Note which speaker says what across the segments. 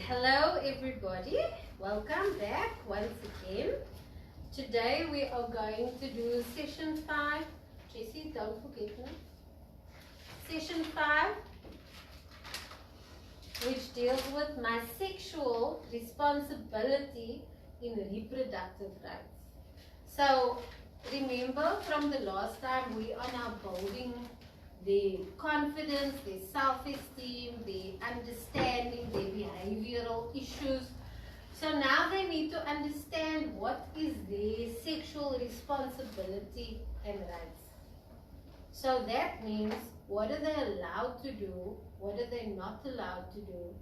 Speaker 1: Hello everybody, welcome back once again. Today we are going to do session 5. Jessie, don't forget me. Session 5, which deals with my sexual responsibility in reproductive rights. So remember from the last time, we are now building their confidence, their self-esteem, their understanding, their behavioral issues. So now they need to understand what is their sexual responsibility and rights. So that means, what are they allowed to do? What are they not allowed to do?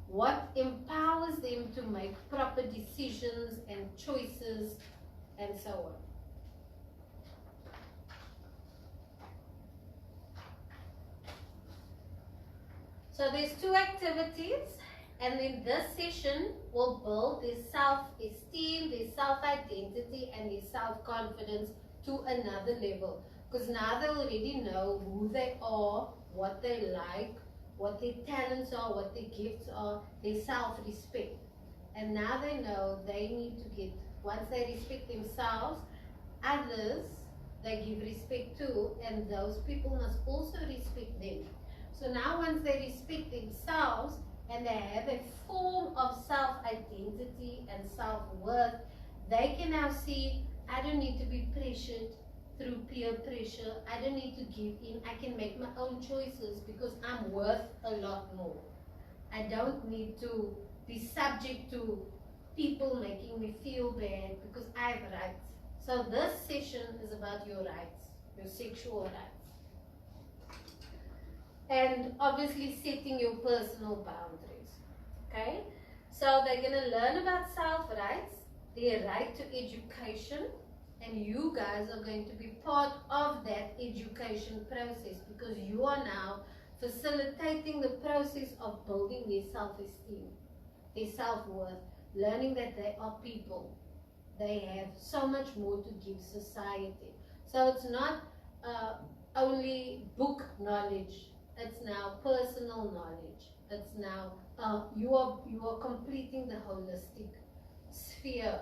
Speaker 1: What empowers them to make proper decisions and choices and so on. So there's 2 activities, and in this session we'll build their self-esteem, their self-identity and their self-confidence to another level. Because now they already know who they are, what they like, what their talents are, what their gifts are, their self-respect. And now they know they need to get, once they respect themselves, others they give respect to, and those people must also respect them. So now once they respect themselves and they have a form of self-identity and self-worth, they can now see, I don't need to be pressured through peer pressure. I don't need to give in. I can make my own choices because I'm worth a lot more. I don't need to be subject to people making me feel bad because I have rights. So this session is about your rights, your sexual rights. And obviously setting your personal boundaries. Okay? So they're going to learn about self-rights, their right to education, and you guys are going to be part of that education process because you are now facilitating the process of building their self-esteem, their self-worth, learning that they are people. They have so much more to give society. So it's not only book knowledge. It's now personal knowledge. It's now you are completing the holistic sphere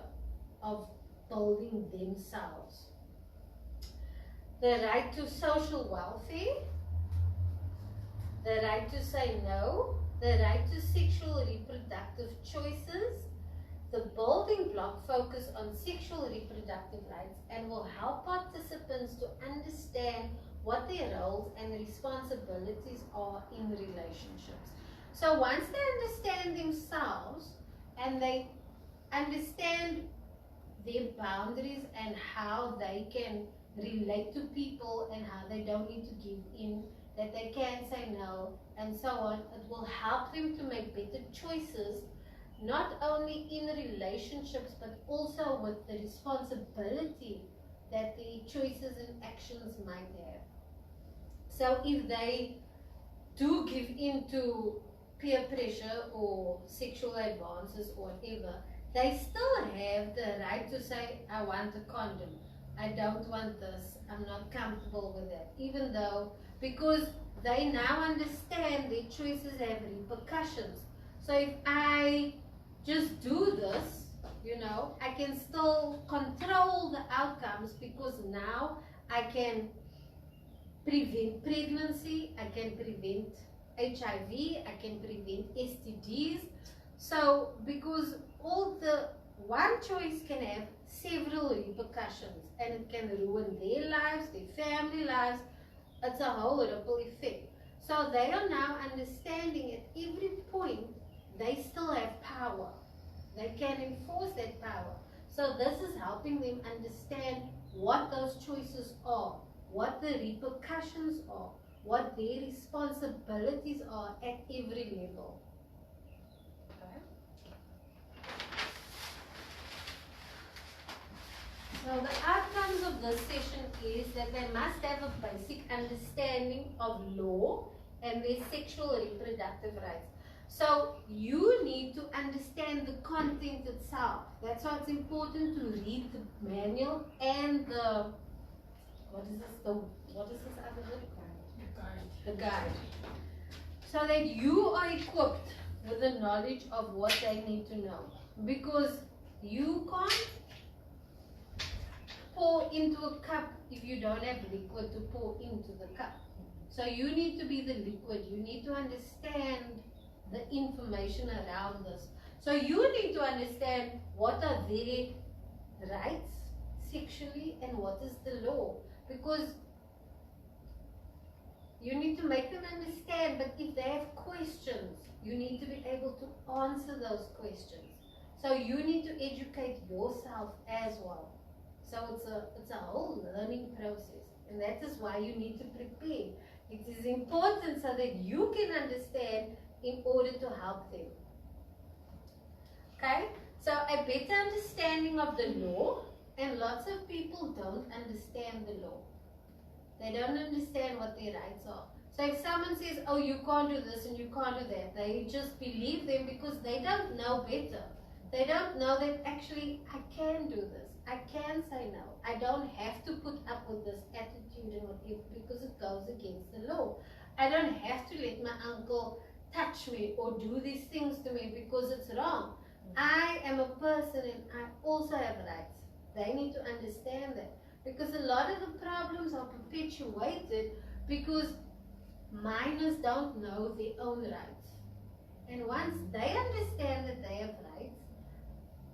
Speaker 1: of building themselves. The right to social welfare, the right to say no, the right to sexual reproductive choices. The building block focus on sexual reproductive rights and will help participants to understand what their roles and responsibilities are in relationships. So once they understand themselves and they understand their boundaries and how they can relate to people and how they don't need to give in, that they can say no and so on, it will help them to make better choices, not only in relationships but also with the responsibility that the choices and actions might have. So if they do give in to peer pressure or sexual advances or whatever, they still have the right to say, I want a condom, I don't want this, I'm not comfortable with that. Even though, because they now understand their choices have repercussions. So if I just do this, I can still control the outcomes because now I can prevent pregnancy, I can prevent HIV, I can prevent STDs. So because one choice can have several repercussions and it can ruin their lives, their family lives. It's a whole ripple effect. So they are now understanding at every point they still have power. They can enforce that power. So this is helping them understand what those choices are, what the repercussions are, what their responsibilities are at every level. Okay. So the outcomes of this session is that they must have a basic understanding of law and their sexual reproductive rights. So you need to understand the content itself. That's why it's important to read the manual and the, what is this other word? The guide. So that you are equipped with the knowledge of what they need to know. Because you can't pour into a cup if you don't have liquid to pour into the cup. So you need to be the liquid. You need to understand the information around this. So you need to understand what are their rights sexually and what is the law. Because you need to make them understand, but if they have questions, you need to be able to answer those questions. So you need to educate yourself as well. So it's a whole learning process, and that is why you need to prepare. It is important so that you can understand in order to help them. Okay? So a better understanding of the law, and lots of people don't understand the law. They don't understand what their rights are. So if someone says, oh, you can't do this and you can't do that, they just believe them because they don't know better. They don't know that actually I can do this. I can say no. I don't have to put up with this attitude and whatever because it goes against the law. I don't have to let my uncle touch me or do these things to me because it's wrong. I am a person and I also have rights. They need to understand that. Because a lot of the problems are perpetuated because minors don't know their own rights. And once they understand that they have rights,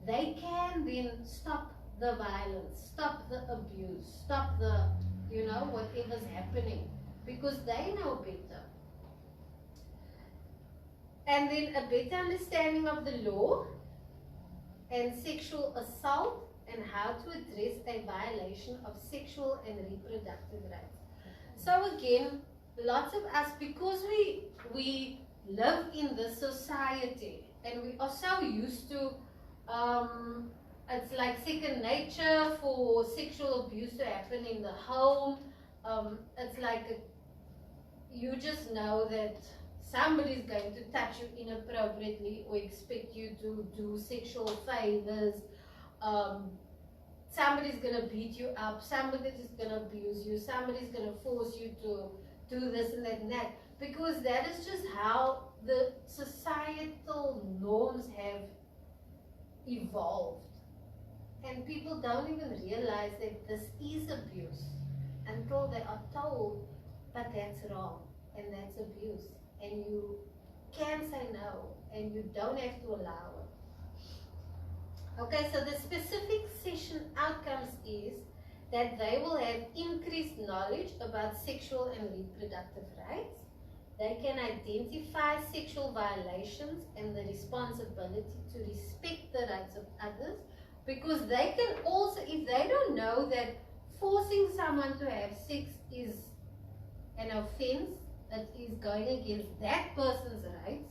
Speaker 1: they can then stop the violence, stop the abuse, stop the, whatever's happening. Because they know better. And then a better understanding of the law and sexual assault and how to address a violation of sexual and reproductive rights. So again, lots of us, because we live in this society and we are so used to, it's like second nature for sexual abuse to happen in the home. It's like you just know that somebody's going to touch you inappropriately or expect you to do sexual favors. Somebody's going to beat you up, somebody's going to abuse you, somebody's going to force you to do this and that and that. Because that is just how the societal norms have evolved. And people don't even realize that this is abuse until they are told, but that's wrong and that's abuse. And you can say no and you don't have to allow it. Okay, so the specific session outcomes is that they will have increased knowledge about sexual and reproductive rights. They can identify sexual violations and the responsibility to respect the rights of others, because they can also, if they don't know that forcing someone to have sex is an offense that is going against that person's rights,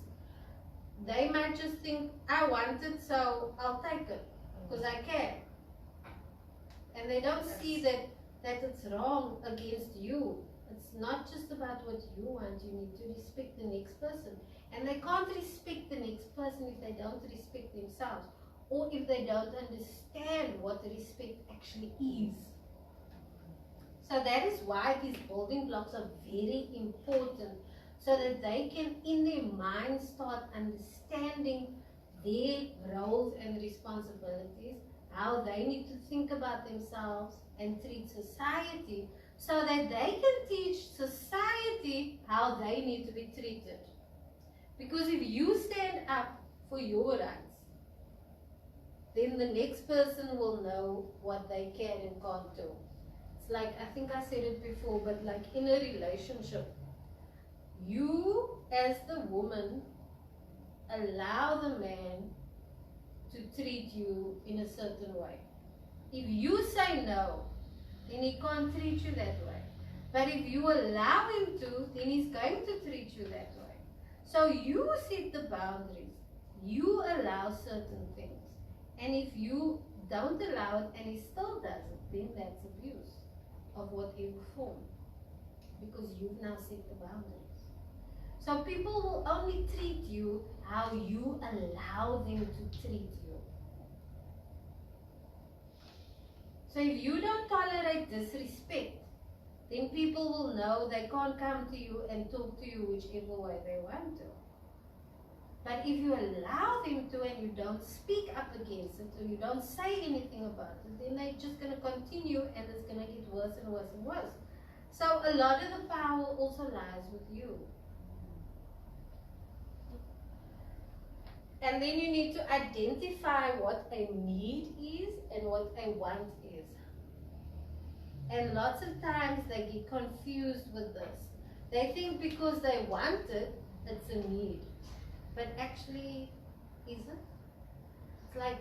Speaker 1: they might just think, I want it, so I'll take it, because I can. And they don't see that it's wrong against you. It's not just about what you want, you need to respect the next person. And they can't respect the next person if they don't respect themselves, or if they don't understand what respect actually is. So that is why these building blocks are very important, so that they can in their mind start understanding their roles and responsibilities, how they need to think about themselves and treat society, so that they can teach society how they need to be treated. Because if you stand up for your rights, then the next person will know what they can and can't do. It's like, I think I said it before, but like in a relationship, you as the woman allow the man to treat you in a certain way. If you say no, then he can't treat you that way. But if you allow him to, then he's going to treat you that way. So you set the boundaries. You allow certain things. And if you don't allow it and he still does it, then that's abuse of whatever form. Because you've now set the boundaries. So people will only treat you how you allow them to treat you. So if you don't tolerate disrespect, then people will know they can't come to you and talk to you whichever way they want to. But if you allow them to and you don't speak up against it or you don't say anything about it, then they're just going to continue and it's going to get worse and worse and worse. So a lot of the power also lies with you. And then you need to identify what a need is and what a want is. And lots of times they get confused with this. They think because they want it, it's a need. But actually, isn't it? It's like,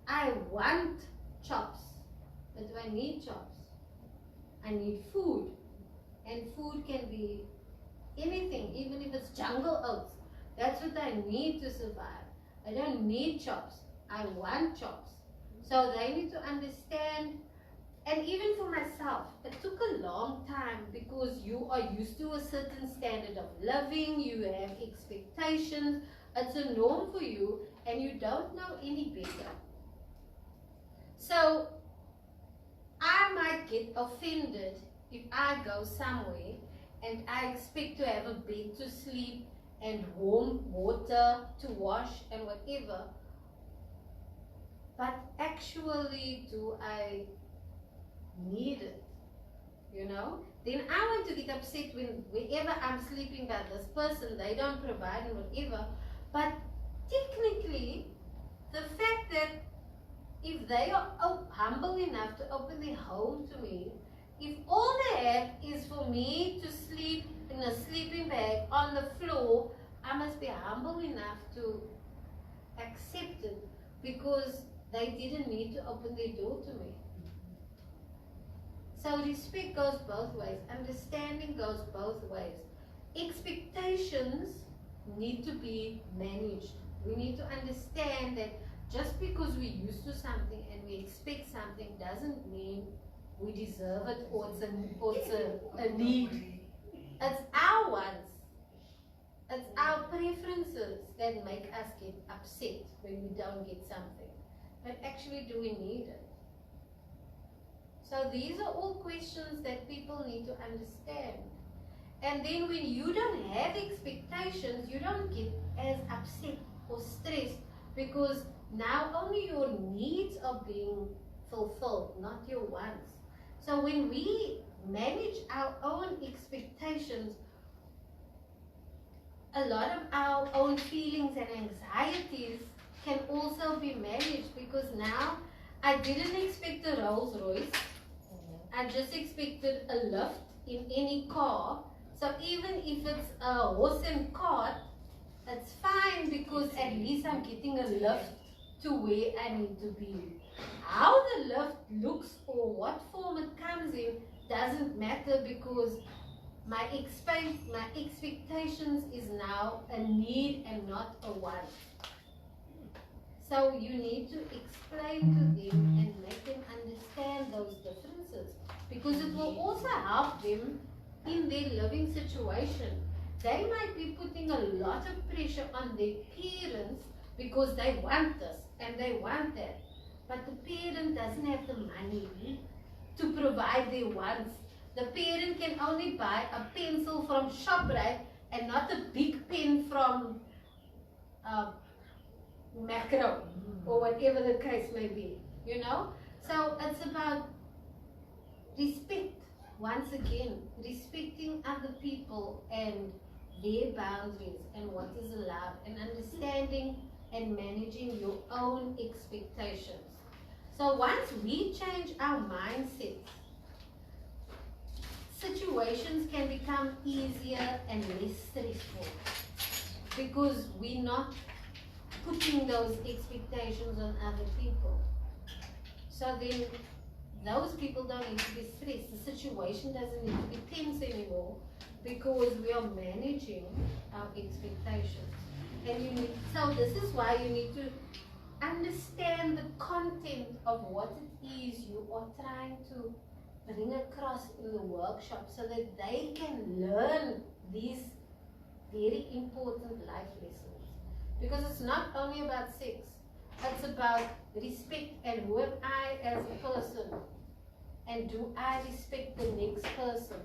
Speaker 1: I want chops, but do I need chops? I need food. And food can be anything, even if it's jungle oats. That's what I need to survive. I don't need chops. I want chops. So they need to understand. And even for myself, it took a long time because you are used to a certain standard of living, you have expectations, it's a norm for you, and you don't know any better. So I might get offended if I go somewhere and I expect to have a bed to sleep and warm water to wash and whatever. But actually, do I need it? You know? Then I want to get upset whenever I'm sleeping by this person, they don't provide and whatever. But technically, the fact that if they are humble enough to open their home to me, if all they have is for me to sleep in a sleeping bag on the floor, I must be humble enough to accept it because they didn't need to open their door to me. So respect goes both ways. Understanding goes both ways. Expectations need to be managed. We need to understand that just because we're used to something and we expect something doesn't mean we deserve it or it's a need. It's our wants. It's our preferences that make us get upset when we don't get something. But actually, do we need it? So these are all questions that people need to understand. And then when you don't have expectations, you don't get as upset or stressed because now only your needs are being fulfilled, not your wants. So when we manage our own expectations, a lot of our own feelings and anxieties can also be managed because now I didn't expect a Rolls Royce. I just expected a lift in any car. So even if it's a horse and cart, it's fine because at least I'm getting a lift to where I need to be. How the lift looks or what form it comes in doesn't matter because my expectations is now a need and not a want. So you need to explain to them and make them understand those differences because it will also help them in their living situation. They might be putting a lot of pressure on their parents because they want this and they want that. But the parent doesn't have the money to provide their wants. The parent can only buy a pencil from ShopRite and not a big pen from Macro or whatever the case may be, you know? So it's about respect. Once again, respecting other people and their boundaries and what is allowed and understanding and managing your own expectations. So once we change our mindsets, situations can become easier and less stressful because we're not putting those expectations on other people. So then those people don't need to be stressed. The situation doesn't need to be tense anymore because we are managing our expectations. And so this is why you need to understand the content of what it is you are trying to bring across in the workshop so that they can learn these very important life lessons. Because it's not only about sex, it's about respect and who am I as a person and do I respect the next person.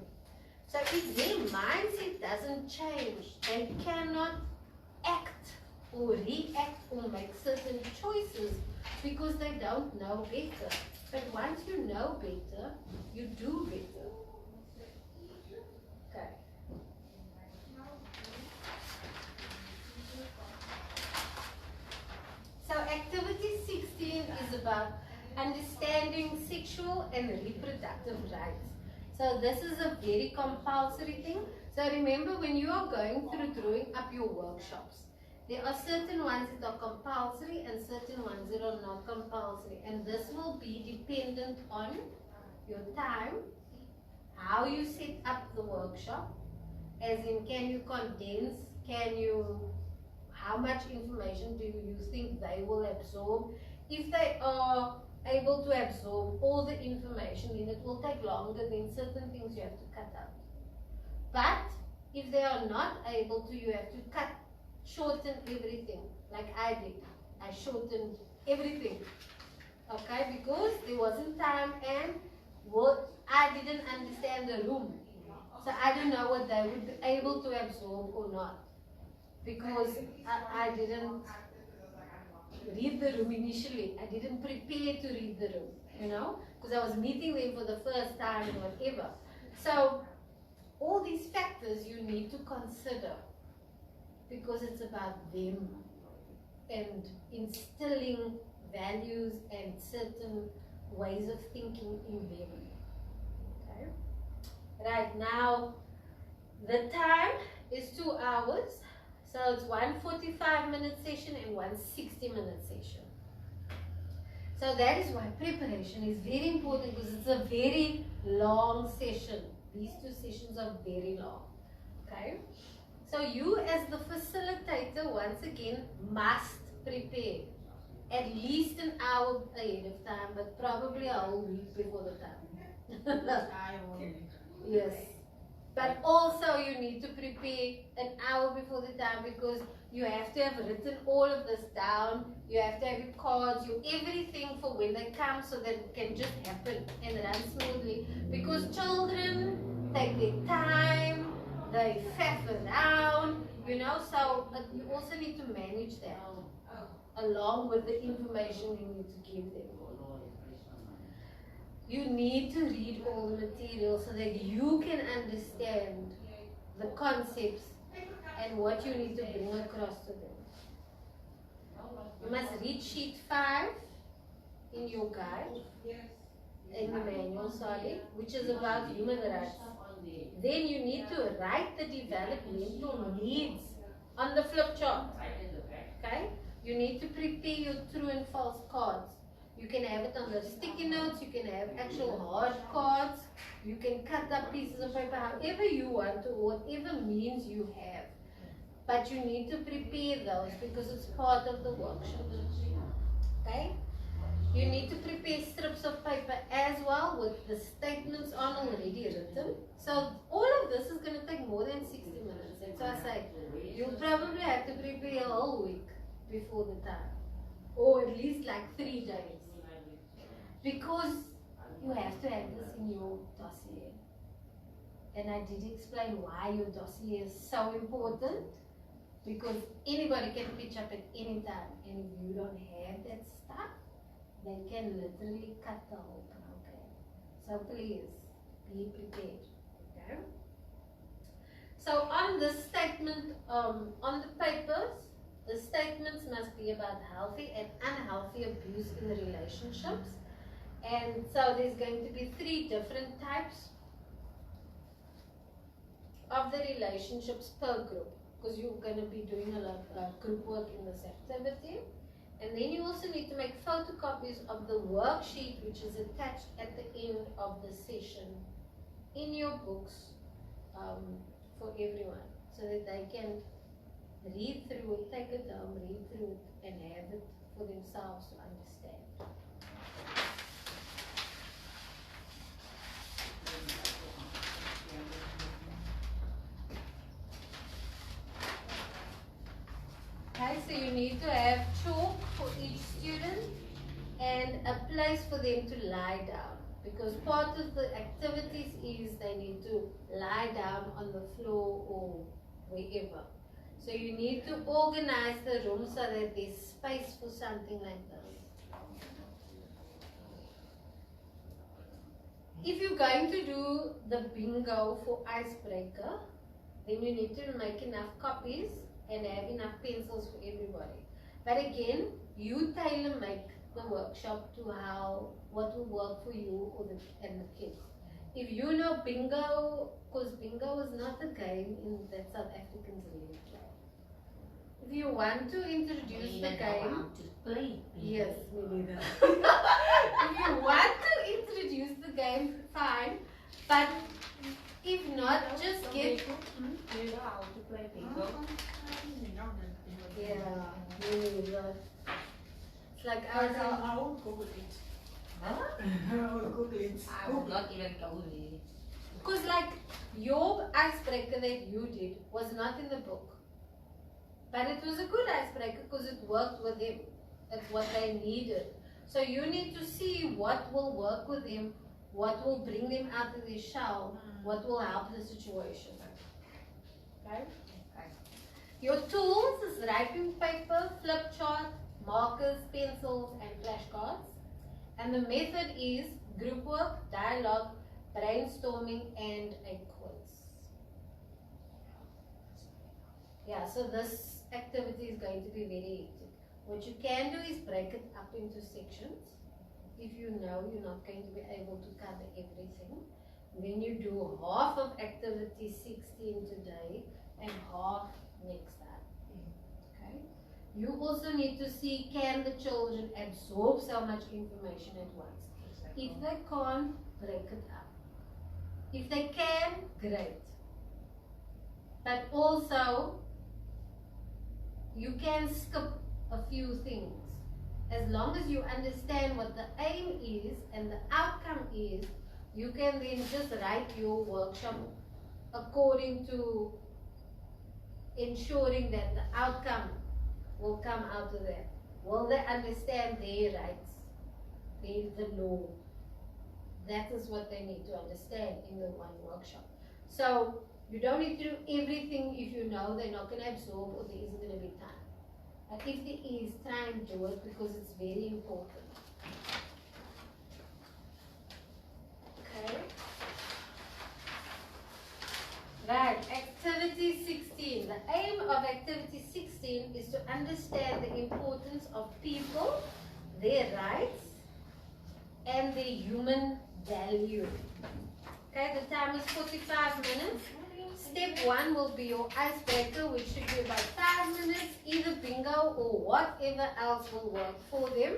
Speaker 1: So if their mindset doesn't change, they cannot act or react or make certain choices because they don't know better. But once you know better, you do better. Okay. So activity 16 is about understanding sexual and reproductive rights. So this is a very compulsory thing. So remember, when you are going through drawing up your workshops, there are certain ones that are compulsory and certain ones that are not compulsory. And this will be dependent on your time, how you set up the workshop, as in can you condense, how much information do you think they will absorb? If they are able to absorb all the information, then it will take longer, then certain things you have to cut out. But if they are not able to, you have to shorten everything, like I did. I shortened everything, okay, because there wasn't time and I didn't understand the room. So I don't know what they would be able to absorb or not, because I didn't read the room initially. I didn't prepare to read the room, you know, because I was meeting them for the first time or whatever. So all these factors you need to consider, because it's about them and instilling values and certain ways of thinking in them. Okay. Right now, the time is 2 hours. So it's one 45-minute session and one 60-minute session. So that is why preparation is very important, because it's a very long session. These two sessions are very long. Okay? So you as the facilitator, once again, must prepare at least an hour ahead of time, but probably a whole week before the time. Yes. But also you need to prepare an hour before the time, because you have to have written all of this down. You have to have your cards, everything for when they come, so that it can just happen and run smoothly. Because children take their time, they faff around, you know, so you also need to manage that along with the information you need to give them. You need to read all the material so that you can understand the concepts and what you need to bring across to them. You must read sheet 5 in your guide, in the manual, sorry, which is about human rights. Then you need to write the developmental needs on the flip chart. Okay? You need to prepare your true and false cards. You can have it on the sticky notes, you can have actual hard cards, you can cut up pieces of paper however you want to, whatever means you have. But you need to prepare those because it's part of the workshop. Okay? You need to prepare strips of paper as well with the statements on already written. So all of this is going to take more than 60 minutes. And so I say, you'll probably have to prepare a whole week before the time. Or at least like 3 days. Because you have to have this in your dossier. And I did explain why your dossier is so important. Because anybody can pitch up at any time. And if you don't have that stuff, they can literally cut the whole program. So please, be prepared. Okay? So on the statement, on the papers, the statements must be about healthy and unhealthy abuse in the relationships. And so there's going to be 3 different types of the relationships per group, because you're going to be doing a lot of group work in this activity. And then you also need to make photocopies of the worksheet, which is attached at the end of the session in your books for everyone, so that they can read through it, take it down, read through it, and have it for themselves to understand. Okay, so you need to have chalk for each student and a place for them to lie down, because part of the activities is they need to lie down on the floor or wherever. So you need to organize the room so that there's space for something like this. If you're going to do the bingo for icebreaker, then you need to make enough copies and have enough pencils for everybody. But again, you tailor make the workshop to what will work for you and the kids. If you know bingo, because bingo is not a game that South Africans really play. If you want to introduce the game, yes, me neither. If you want to introduce the game, fine. But if not, just get.
Speaker 2: Do you know how to play bingo?
Speaker 1: Yeah, me neither. It's like
Speaker 2: I won't go with it.
Speaker 3: Huh?
Speaker 2: I will Google it.
Speaker 3: I will not even go there.
Speaker 1: Because like your icebreaker that you did was not in the book. But it was a good icebreaker because it worked with them. That's what they needed. So you need to see what will work with them, what will bring them out of their shell, what will help the situation. Okay? Your tools is writing paper, flip chart, markers, pencils, and flashcards. And the method is group work, dialogue, brainstorming, and a quiz. Yeah, so this activity is going to be very hectic. What you can do is break it up into sections. If you know you're not going to be able to cover everything, then you do half of activity 16 today and half next time. Okay? You also need to see, can the children absorb so much information at once? If they can't, break it up. If they can, great. But also, you can skip a few things. As long as you understand what the aim is and the outcome is, you can then just write your workshop according to ensuring that the outcome will come out of that. Will they understand their rights, the law? That is what they need to understand in the one workshop. So you don't need to do everything if you know they're not going to absorb or there isn't going to be time. But if there is, try and do it because it's very important. Okay. Right, activity 16. The aim of activity 16 is to understand the importance of people, their rights, and their human value. Okay, the time is 45 minutes. Step 1 will be your icebreaker, which should be about 5 minutes, either bingo or whatever else will work for them.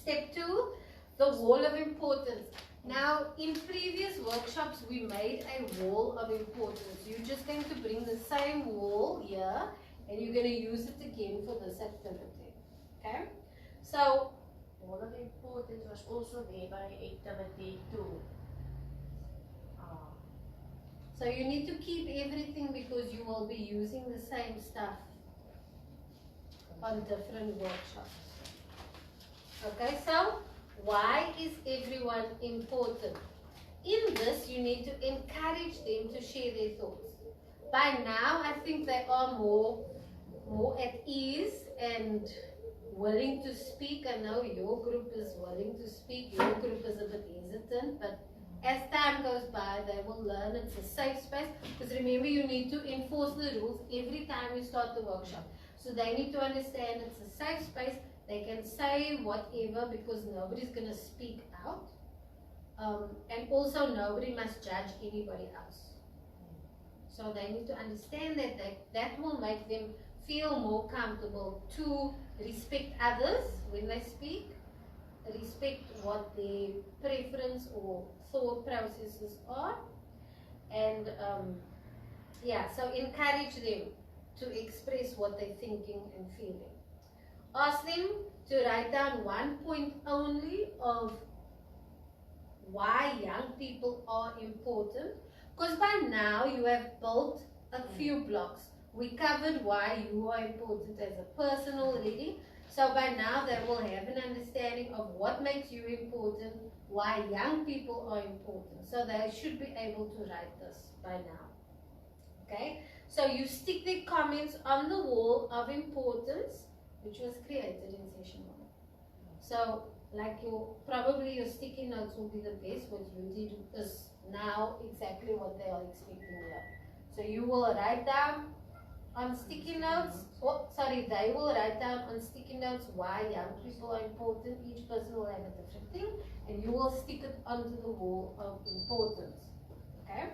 Speaker 1: Step 2, the wall of importance. Now, in previous workshops, we made a wall of importance. You're just going to bring the same wall here, and you're going to use it again for this activity. Okay? So,
Speaker 2: Wall of importance was also there by activity 2.
Speaker 1: So you need to keep everything because you will be using the same stuff on different workshops. Okay, so why is everyone important? In this, you need to encourage them to share their thoughts. By now, I think they are more at ease and willing to speak. I know your group is willing to speak, your group is a bit hesitant, but as time goes by, they will learn it's a safe space. Because remember, you need to enforce the rules every time you start the workshop. So they need to understand it's a safe space. They can say whatever because nobody's going to speak out. And also nobody must judge anybody else. So they need to understand that will make them feel more comfortable to respect others when they speak, respect what their preference or thought processes are, and so encourage them to express what they're thinking and feeling. Ask them to write down one point only of why young people are important, because by now you have built a few blocks. We covered why you are important as a person already. So by now they will have an understanding of what makes you important, why young people are important. So they should be able to write this by now. Okay? So you stick the comments on the wall of importance, which was created in session 1. So like probably your sticky notes will be the best. What you did is now exactly what they are expecting here. So you will write down on sticky notes, they will write down on sticky notes why young people are important. Each person will have a different thing, and you will stick it onto the wall of importance. Okay?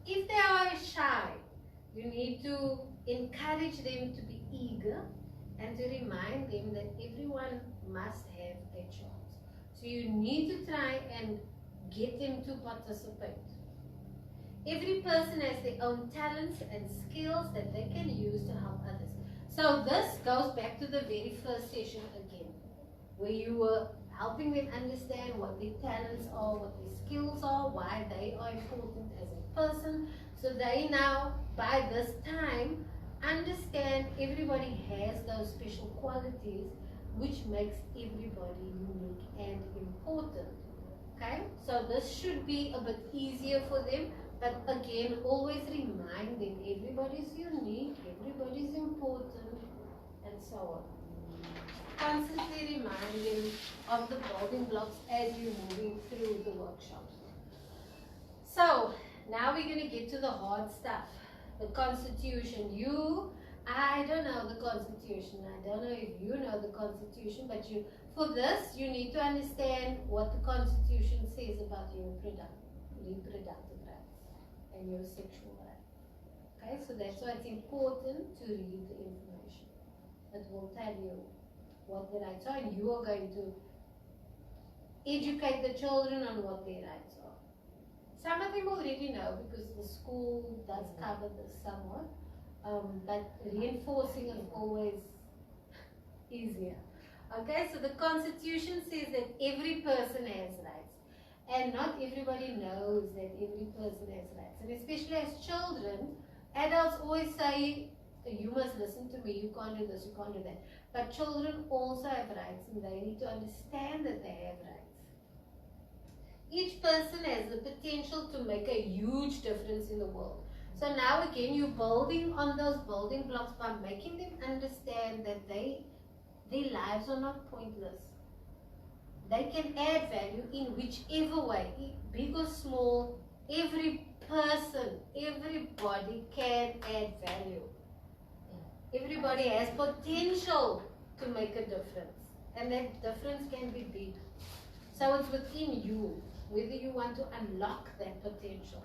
Speaker 1: If they are shy, you need to encourage them to be eager and to remind them that everyone must have a chance. So you need to try and get them to participate. Every person has their own talents and skills that they can use to help others. So this goes back to the very first session again, where you were helping them understand what their talents are, what their skills are, why they are important as a person. So they now, by this time, understand everybody has those special qualities which makes everybody unique and important. Okay? So this should be a bit easier for them. But again, always remind them everybody's unique, everybody's important, and so on. Constantly remind them of the building blocks as you're moving through the workshops. So, now we're going to get to the hard stuff. The Constitution. I don't know the Constitution. I don't know if you know the Constitution, but for this, you need to understand what the Constitution says about your reproductive rights and your sexual rights. Okay, so that's why it's important to read the information. It will tell you what the rights are, and you are going to educate the children on what their rights are. Some of them already know because the school does cover this somewhat, but reinforcing is always easier. Okay, so the Constitution says that every person has rights. And not everybody knows that every person has rights. And especially as children, adults always say, you must listen to me, you can't do this, you can't do that. But children also have rights, and they need to understand that they have rights. Each person has the potential to make a huge difference in the world. So now again, you're building on those building blocks by making them understand that their lives are not pointless. They can add value in whichever way, big or small. Every person, everybody can add value. Everybody has potential to make a difference, and that difference can be big. So it's within you, whether you want to unlock that potential.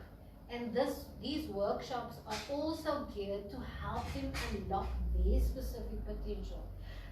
Speaker 1: And these workshops are also geared to help them unlock their specific potential.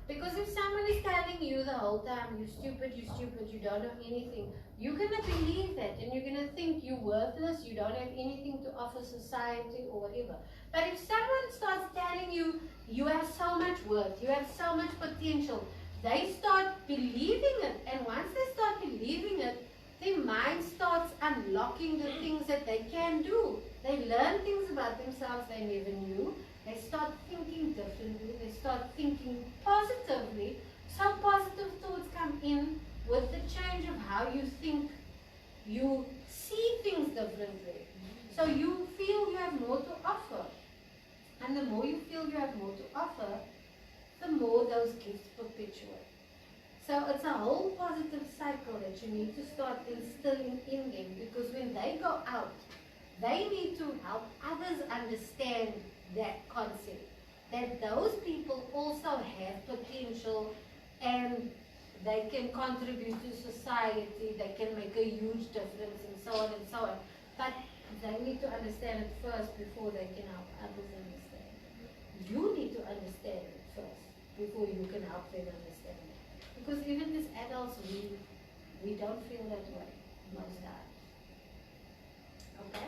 Speaker 1: Because if someone is telling you the whole time, you're stupid, you don't know anything, you're going to believe that, and you're going to think you're worthless, you don't have anything to offer society or whatever. But if someone starts telling you, you have so much worth, you have so much potential, they start believing it. And once they start believing it, their mind starts unlocking the things that they can do. They learn things about themselves they never knew. They start thinking differently. They start thinking positively. So positive thoughts come in with the change of how you think. You see things differently. So you feel you have more to offer. And the more you feel you have more to offer, the more those gifts perpetuate. So it's a whole positive cycle that you need to start instilling in them, because when they go out, they need to help others understand that concept, that those people also have potential and they can contribute to society, they can make a huge difference, and so on and so on. But they need to understand it first before they can help others understand. You need to understand it first before you can help them understand it. Because even as adults, we don't feel that way most times. Okay?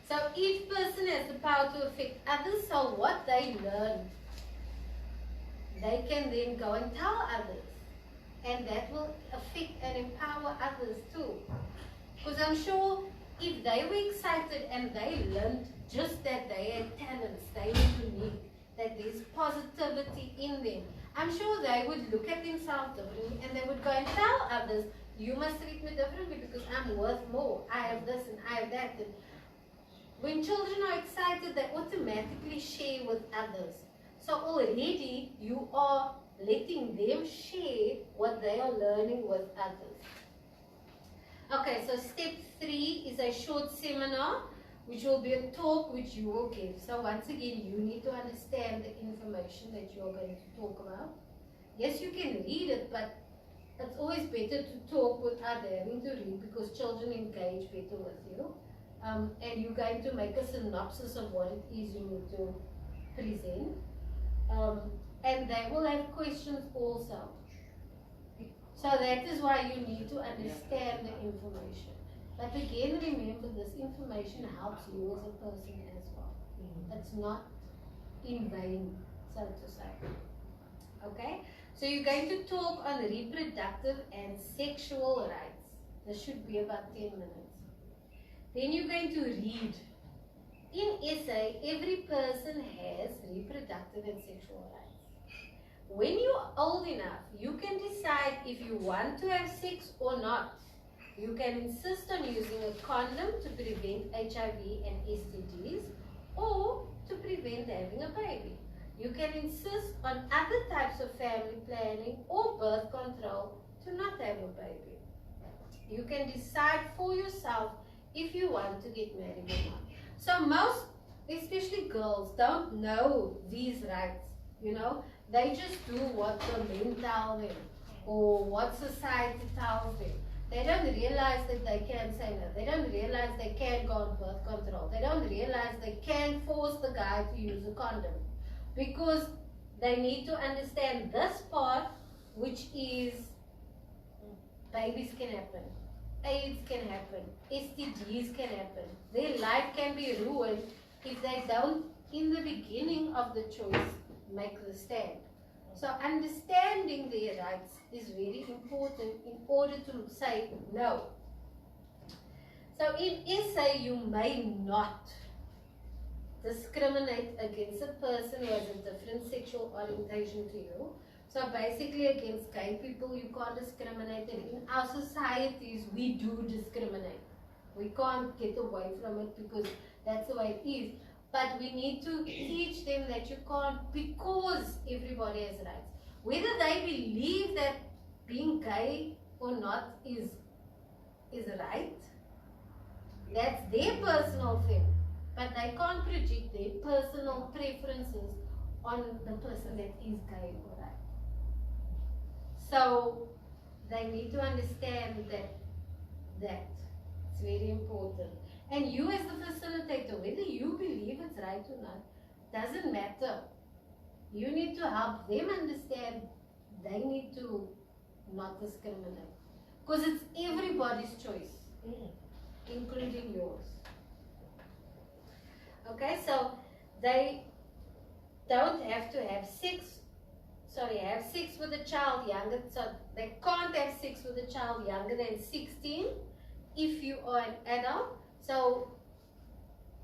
Speaker 1: So each person has the power to affect others, so what they learn, they can then go and tell others. And that will affect and empower others too. Because I'm sure if they were excited and they learned just that they had talents, they were unique, that there's positivity in them, I'm sure they would look at themselves differently and they would go and tell others, you must treat me differently because I'm worth more. I have this and I have that. And when children are excited, they automatically share with others. So already you are letting them share what they are learning with others. Okay, so step 3 is a short seminar, which will be a talk which you will give. So once again, you need to understand the information that you are going to talk about. Yes, you can read it, but it's always better to talk without having to read, because children engage better with you. And you're going to make a synopsis of what it is you need to present. And they will have questions also. So that is why you need to understand the information. But again, remember, this information helps you as a person as well. It's not in vain, so to say. Okay? So you're going to talk on reproductive and sexual rights. This should be about 10 minutes. Then you're going to read. In essay, every person has reproductive and sexual rights. When you're old enough, you can decide if you want to have sex or not. You can insist on using a condom to prevent HIV and STDs, or to prevent having a baby. You can insist on other types of family planning or birth control to not have a baby. You can decide for yourself if you want to get married or not. So most, especially girls, don't know these rights, you know. They just do what the men tell them or what society tells them. They don't realize that they can say no. They don't realize they can go on birth control. They don't realize they can force the guy to use a condom, because they need to understand this part, which is babies can happen, AIDS can happen, STDs can happen. Their life can be ruined if they don't, in the beginning of the choice, make the stand. So understanding their rights is very important in order to say no. So in essay, you may not discriminate against a person who has a different sexual orientation to you. So basically against gay people, you can't discriminate. And in our societies, we do discriminate. We can't get away from it because that's the way it is. But we need to teach them that you can't, because everybody has rights. Whether they believe that being gay or not is right, that's their personal thing. But they can't project their personal preferences on the person that is gay or right. So they need to understand that it's very important. And you as the facilitator, whether you believe it's right or not, doesn't matter. You need to help them understand they need to not discriminate. Because it's everybody's choice, including yours. Okay, so they don't have to have sex with a child younger, so they can't have sex with a child younger than 16 if you are an adult. So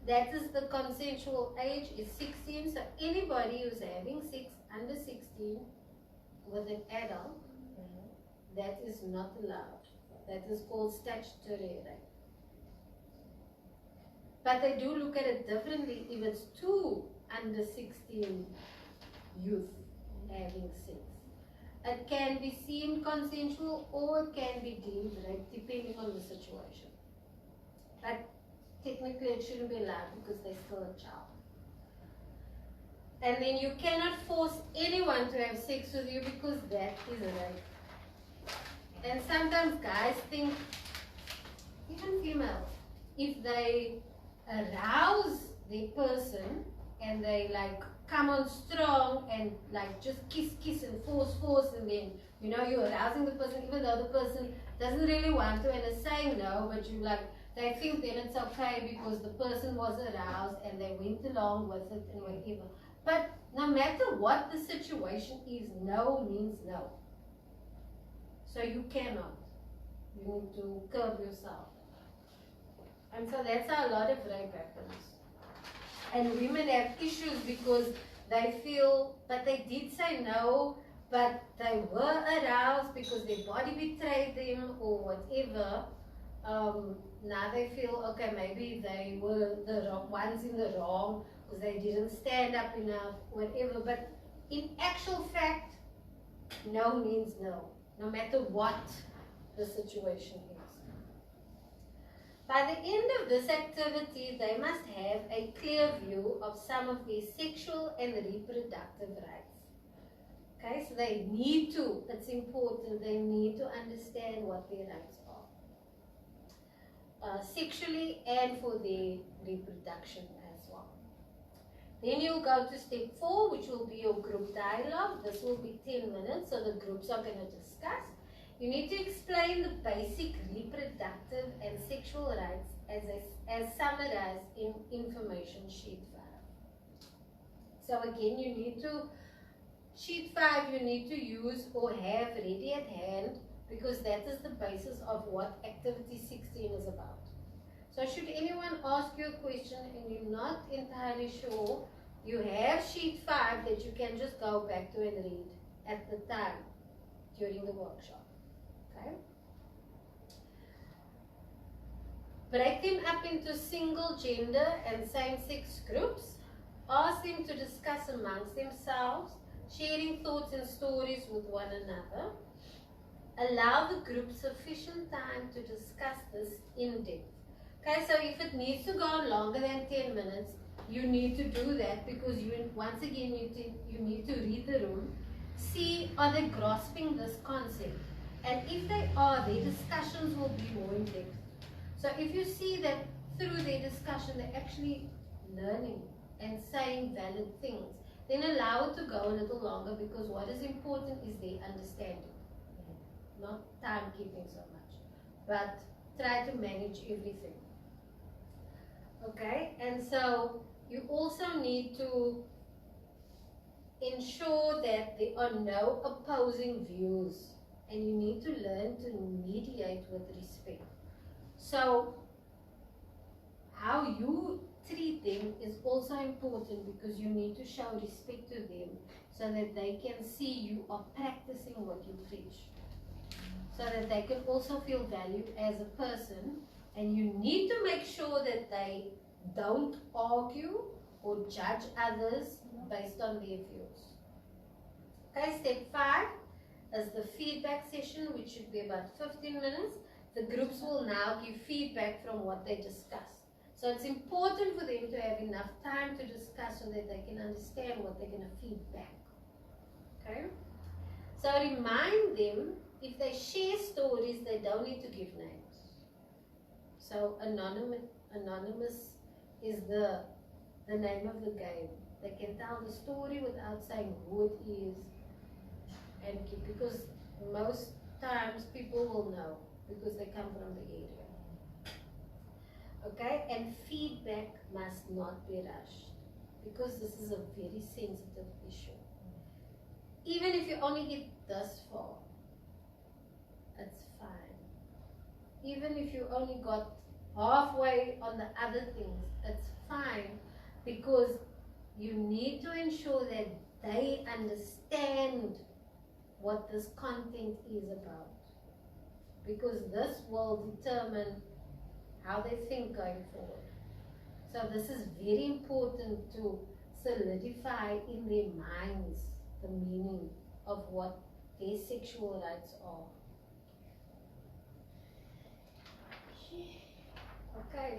Speaker 1: that is the consensual age is 16. So anybody who's having sex under 16 with an adult, that is not allowed. That is called statutory rape. But they do look at it differently if it's two under 16 youth having sex. It can be seen consensual or it can be deemed rape depending on the situation. But technically it shouldn't be allowed because they're still a child. And then you cannot force anyone to have sex with you because that is rape. And sometimes guys think, even females, if they arouse their person and they like come on strong and like just kiss and force and then you're arousing the person even though the person doesn't really want to and is saying no, but you like, they think then it's okay because the person was aroused and they went along with it and whatever. But no matter what the situation is, no means no. So you cannot. You need to curb yourself. And so that's how a lot of rape happens. And women have issues because they feel, but they did say no, but they were aroused because their body betrayed them or whatever. now they feel, okay, maybe they were the ones in the wrong because they didn't stand up enough, whatever. But in actual fact, no means no, no matter what the situation is. By the end of this activity, they must have a clear view of some of their sexual and reproductive rights. Okay, so they need to, it's important, they need to understand what their rights are. Sexually and for their reproduction as well. Then you'll go to step 4, which will be your group dialogue. This will be 10 minutes, so the groups are going to discuss. You need to explain the basic reproductive and sexual rights as summarized in information sheet 5. So again, you need to, sheet 5 you need to use or have ready at hand, because that is the basis of what activity 16 is about. So should anyone ask you a question and you're not entirely sure, you have sheet 5 that you can just go back to and read at the time during the workshop. Okay? Break them up into single gender and same-sex groups. Ask them to discuss amongst themselves, sharing thoughts and stories with one another. Allow the group sufficient time to discuss this in depth. Okay, so if it needs to go on longer than 10 minutes, you need to do that, because you, once again, you need to read the room, see are they grasping this concept, and if they are, their discussions will be more in depth. So if you see that through their discussion they're actually learning and saying valid things, then allow it to go a little longer, because what is important is their understanding, not timekeeping so much, but try to manage everything. Okay, and so you also need to ensure that there are no opposing views, and you need to learn to mediate with respect. So how you treat them is also important, because you need to show respect to them so that they can see you are practicing what you preach, so that they can also feel valued as a person. And you need to make sure that they don't argue or judge others based on their views. Okay, step 5 is the feedback session, which should be about 15 minutes. The groups will now give feedback from what they discussed. So it's important for them to have enough time to discuss so that they can understand what they're going to feed back. Okay? So remind them, if they share stories, they don't need to give names. So anonymous is the name of the game. They can tell the story without saying who it is, and because most times people will know because they come from the area. Okay, and feedback must not be rushed, because this is a very sensitive issue. Even if you only get this far, it's fine. Even if you only got halfway on the other things, it's fine, because you need to ensure that they understand what this content is about, because this will determine how they think going forward. So this is very important to solidify in their minds the meaning of what their sexual rights are. Okay,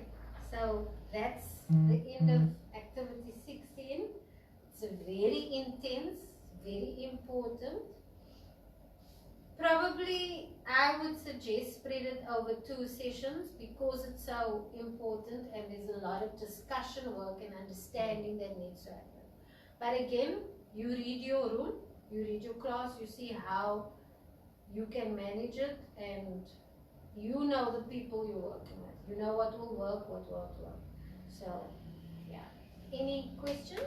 Speaker 1: so that's the end of activity 16. It's very intense, very important. Probably I would suggest spread it over 2 sessions, because it's so important and there's a lot of discussion work and understanding that needs to happen. But again, you read your room, you read your class, you see how you can manage it, and you know the people you're working with. You know what will work, what won't work. So, yeah. Any questions?